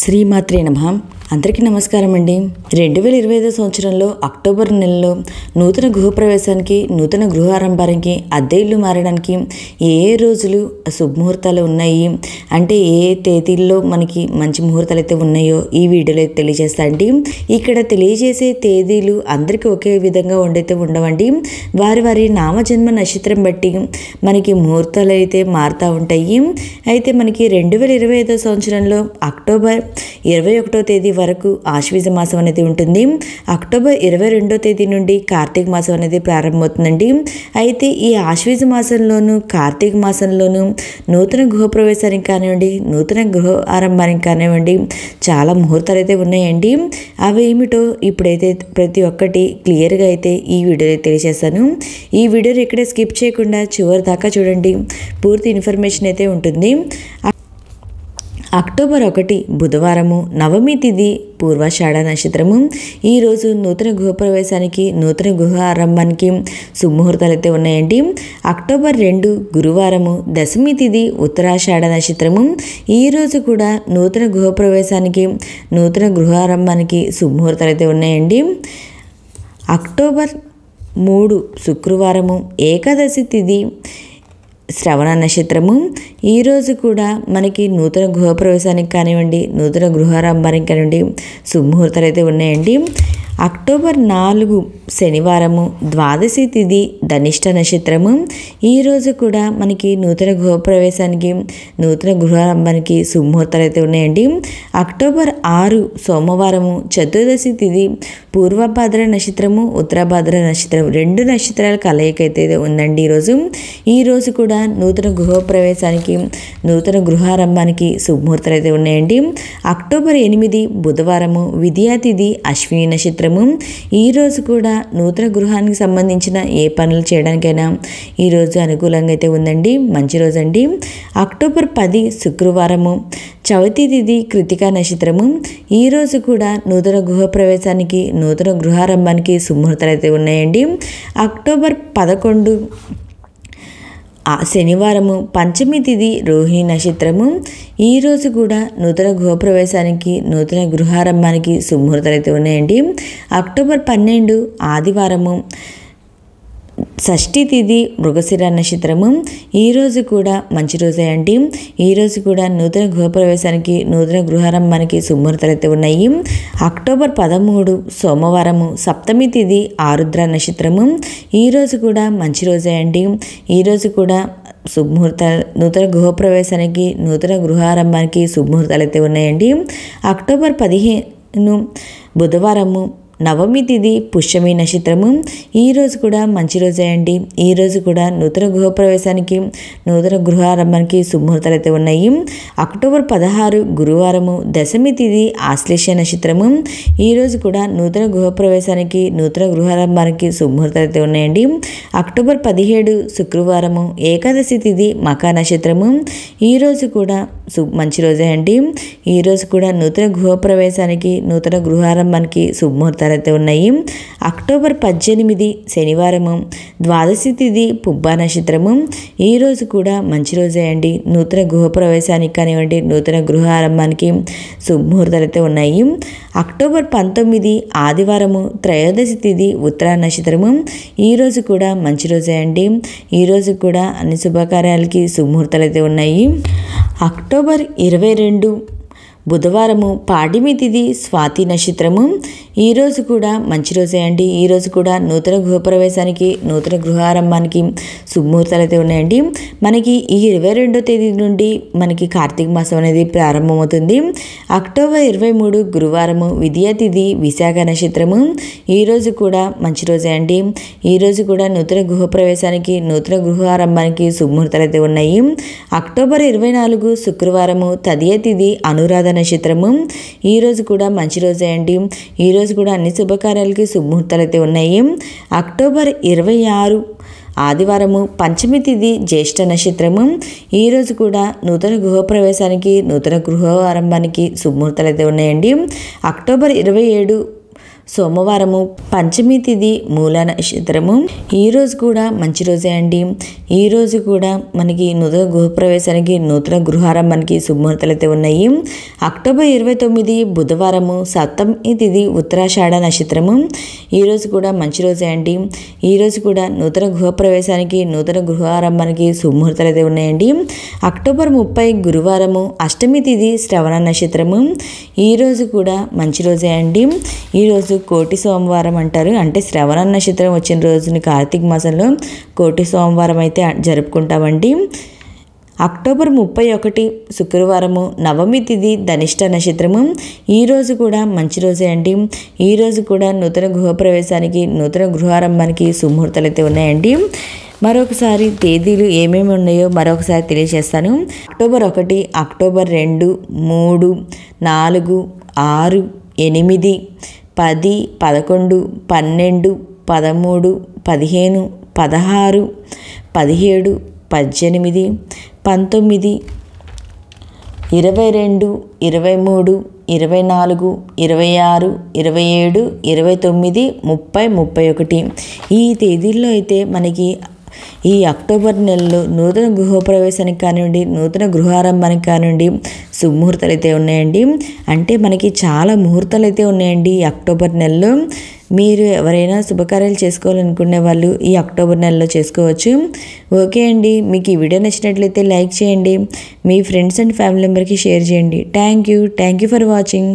శ్రీమాత్రే నమః. అందరికీ నమస్కారం అండి. 2025 సంవత్సరంలో అక్టోబర్ నెలలో నూతన గృహప్రవేశానికి, నూతన గృహారంభానికి, అద్దె ఇల్లు మారడానికి ఏ రోజులు శుభముహూర్తాలు ఉన్నాయి అంటే ఏ తేదీల్లో మనకి మంచి ముహూర్తాలు అయితే ఉన్నాయో ఈ వీడియోలో తెలియజేస్తా అండి. ఇక్కడ తెలియజేసే తేదీలు అందరికీ ఒకే విధంగా ఉండవండి. వారి వారి నామజన్మ నక్షత్రం బట్టి మనకి ముహూర్తాలు అయితే మారుతూ ఉంటాయి. అయితే మనకి 2025 సంవత్సరంలో అక్టోబర్ 21వ తేదీ వరకు ఆశ్వీజ మాసం అనేది ఉంటుంది. అక్టోబర్ 22వ తేదీ నుండి కార్తీక మాసం అనేది ప్రారంభమవుతుందండి. అయితే ఈ ఆశ్వీజ మాసంలోను కార్తీక మాసంలోను నూతన గృహప్రవేశానికి కానివ్వండి, నూతన గృహ ఆరంభానికి కానివ్వండి చాలా ముహూర్తాలు అయితే ఉన్నాయండి. అవి ఏమిటో ఇప్పుడైతే ప్రతి ఒక్కటి క్లియర్గా అయితే ఈ వీడియోలో తెలియజేస్తాను. ఈ వీడియోని ఇక్కడే స్కిప్ చేయకుండా చివరి దాకా చూడండి, పూర్తి ఇన్ఫర్మేషన్ అయితే ఉంటుంది. అక్టోబర్ 1 బుధవారము, నవమి తిథి, పూర్వాషాఢ నక్షత్రము. ఈరోజు నూతన గృహప్రవేశానికి, నూతన గృహ ఆరంభానికి శుభముహూర్తాలు అయితే ఉన్నాయండి. అక్టోబర్ 2 గురువారము, దశమి తిథి, ఉత్తరాషాఢ నక్షత్రము. ఈరోజు కూడా నూతన గృహప్రవేశానికి, నూతన గృహారంభానికి శుభముహూర్తాలు అయితే ఉన్నాయండి. అక్టోబర్ 3 శుక్రవారము, ఏకాదశి తిథి, శ్రవణ నక్షత్రము. ఈరోజు కూడా మనకి నూతన గృహప్రవేశానికి కానివ్వండి, నూతన గృహారంభానికి కానివ్వండి శుభముహూర్తాలు అయితే ఉన్నాయండి. అక్టోబర్ 4 శనివారము, ద్వాదశి తిథి, ధనిష్ట నక్షత్రము. ఈరోజు కూడా మనకి నూతన గృహప్రవేశానికి, నూతన గృహారంభానికి శుభముహూర్తాలు అయితే ఉన్నాయండి. అక్టోబర్ 6 సోమవారము, చతుర్దశి తిథి, పూర్వభాద్ర నక్షత్రము, ఉత్తరభాద్ర నక్షత్రం, 2 నక్షత్రాల కలయిక అయితే ఉందండి ఈరోజు కూడా నూతన గృహప్రవేశానికి, నూతన గృహారంభానికి శుభముహూర్తాలు అయితే ఉన్నాయండి. అక్టోబర్ 8 బుధవారము, విద్యా తిథి, అశ్విని నక్షత్రము. ఈరోజు కూడా నూతన గృహానికి సంబంధించిన ఏ పనులు చేయడానికైనా ఈరోజు అనుకూలంగా అయితే ఉందండి, మంచి రోజు అండి. అక్టోబర్ 10 శుక్రవారము, చవితి తిథి, కృతికా నక్షత్రము. ఈరోజు కూడా నూతన గృహప్రవేశానికి, నూతన గృహారంభానికి శుభముహూర్తాలు అయితే ఉన్నాయండి. అక్టోబర్ 11 శనివారము, పంచమి తిథి, రోహిణి నక్షత్రము. ఈరోజు కూడా నూతన గృహప్రవేశానికి, నూతన గృహారంభానికి శుభముహూర్తాలు అయితే ఉన్నాయండి. అక్టోబర్ 12 ఆదివారము, షష్ఠి తిథి, మృగశిర నక్షత్రము. ఈరోజు కూడా మంచి రోజే అండి. ఈరోజు కూడా నూతన గృహప్రవేశానికి, నూతన గృహారంభానికి శుభముహూర్తాలు అయితే ఉన్నాయి. అక్టోబర్ 13 సోమవారము, సప్తమి తిథి, ఆరుద్ర నక్షత్రము. ఈరోజు కూడా మంచి రోజే అండి. ఈరోజు కూడా శుభముహూర్తాలు, నూతన గృహప్రవేశానికి, నూతన గృహారంభానికి శుభముహూర్తాలు అయితే ఉన్నాయండి. అక్టోబర్ 15 బుధవారము, నవమి తిథి, పుష్యమి నక్షత్రము. ఈరోజు కూడా మంచి రోజే అండి. ఈరోజు కూడా నూతన గృహప్రవేశానికి, నూతన గృహారంభానికి శుభముహూర్తాలు అయితే ఉన్నాయి. అక్టోబర్ 16 గురువారము, దశమి తిథి, ఆశ్లేష నక్షత్రము. ఈరోజు కూడా నూతన గృహప్రవేశానికి, నూతన గృహారంభానికి శుభముహూర్తాలు అయితే ఉన్నాయండి. అక్టోబర్ 17 శుక్రవారము, ఏకాదశి తిథి, మఖా నక్షత్రము. ఈరోజు కూడా మంచి రోజే అండి. ఈరోజు కూడా నూతన గృహప్రవేశానికి, నూతన గృహారంభానికి శుభముహూర్తాలు అయితే ఉన్నాయి. అక్టోబర్ 18 శనివారము, ద్వాదశి తిథి, పుబ్బా నక్షత్రము. ఈరోజు కూడా మంచి రోజే అండి. నూతన గృహప్రవేశానికి కానివ్వండి, నూతన గృహారంభానికి శుభముహూర్తాలు అయితే ఉన్నాయి. అక్టోబర్ 19 ఆదివారము, త్రయోదశి తిథి, ఉత్తర నక్షత్రము. ఈరోజు కూడా మంచి రోజే అండి. ఈరోజు కూడా అన్ని శుభకార్యాలకి శుభముహూర్తాలు అయితే ఉన్నాయి. అక్టోబర్ 22 బుధవారము, పాడ్యమి తిథి, స్వాతి నక్షత్రము. ఈరోజు కూడా మంచి రోజే అండి. ఈరోజు కూడా నూతన గృహప్రవేశానికి, నూతన గృహారంభానికి శుభముహూర్తాలు అయితే ఉన్నాయండి. మనకి ఈ 22వ తేదీ నుండి మనకి కార్తీక మాసం అనేది ప్రారంభమవుతుంది. అక్టోబర్ 23 గురువారము, విద్యా తిథి, విశాఖ నక్షత్రము. ఈరోజు కూడా మంచి రోజే అండి. ఈరోజు కూడా నూతన గృహప్రవేశానికి, నూతన గృహారంభానికి శుభముహూర్తాలు అయితే ఉన్నాయి. అక్టోబర్ 24 శుక్రవారము, తదియ తిథి, అనురాధ నక్షత్రము. ఈరోజు కూడా మంచి రోజే అండి. ఈరోజు కూడా అన్ని శుభకార్యాలకి శుభముహూర్తాలు అయితే ఉన్నాయి. అక్టోబర్ 26 ఆదివారము, పంచమి తిథి, జ్యేష్ఠ నక్షత్రము. ఈరోజు కూడా నూతన గృహప్రవేశానికి, నూతన గృహ ఆరంభానికి శుభముహూర్తాలు అయితే ఉన్నాయండి. అక్టోబర్ 27 సోమవారము, పంచమి తిథి మూల నక్షత్రము. ఈరోజు కూడా మంచి రోజే అండి. ఈరోజు కూడా మనకి నూతన గృహప్రవేశానికి, నూతన గృహారంభానికి శుభముహూర్తాలు అయితే ఉన్నాయి. అక్టోబర్ 29 బుధవారము, సప్తమి తిథి ఉత్తరాషాఢ నక్షత్రము. ఈరోజు కూడా మంచి రోజే అండి. ఈరోజు కూడా నూతన గృహప్రవేశానికి, నూతన గృహారంభానికి శుభముహూర్తాలు అయితే ఉన్నాయండి. అక్టోబర్ 30 గురువారము, అష్టమి తిథి శ్రవణ నక్షత్రము. ఈరోజు కూడా మంచి రోజే అండి. ఈరోజు కోటి సోమవారం అంటారు. అంటే శ్రవణ నక్షత్రం వచ్చిన రోజుని కార్తీక మాసంలో కోటి సోమవారం అయితే జరుపుకుంటామండి. అక్టోబర్ 31 శుక్రవారము, నవమి తిథి ధనిష్ట నక్షత్రము. ఈరోజు కూడా మంచి రోజే అండి. ఈరోజు కూడా నూతన గృహప్రవేశానికి, నూతన గృహారంభానికి శుభముహూర్తాలు అయితే ఉన్నాయండి. మరొకసారి తేదీలు ఏమేమి ఉన్నాయో మరొకసారి తెలియజేస్తాను. అక్టోబర్ 1, అక్టోబర్ 2, 3, 4, 6, 8, 10, 11, 12, 13, 15, 16, 17, 18, 19, 22, 23, 24, 26, 27, 29, 30, 31 ఈ తేదీల్లో అయితే మనకి ఈ అక్టోబర్ నెలలో నూతన గృహప్రవేశానికి కానివ్వండి, నూతన గృహారంభానికి కానివ్వండి శుభముహూర్తాలు అయితే ఉన్నాయండి. అంటే మనకి చాలా ముహూర్తాలు అయితే ఉన్నాయండి ఈ అక్టోబర్ నెలలో. మీరు ఎవరైనా శుభకార్యాలు చేసుకోవాలనుకునే వాళ్ళు ఈ అక్టోబర్ నెలలో చేసుకోవచ్చు. ఓకే అండి, మీకు ఈ వీడియో నచ్చినట్లయితే లైక్ చేయండి, మీ ఫ్రెండ్స్ అండ్ ఫ్యామిలీ మెంబర్కి షేర్ చేయండి. Thank you for watching.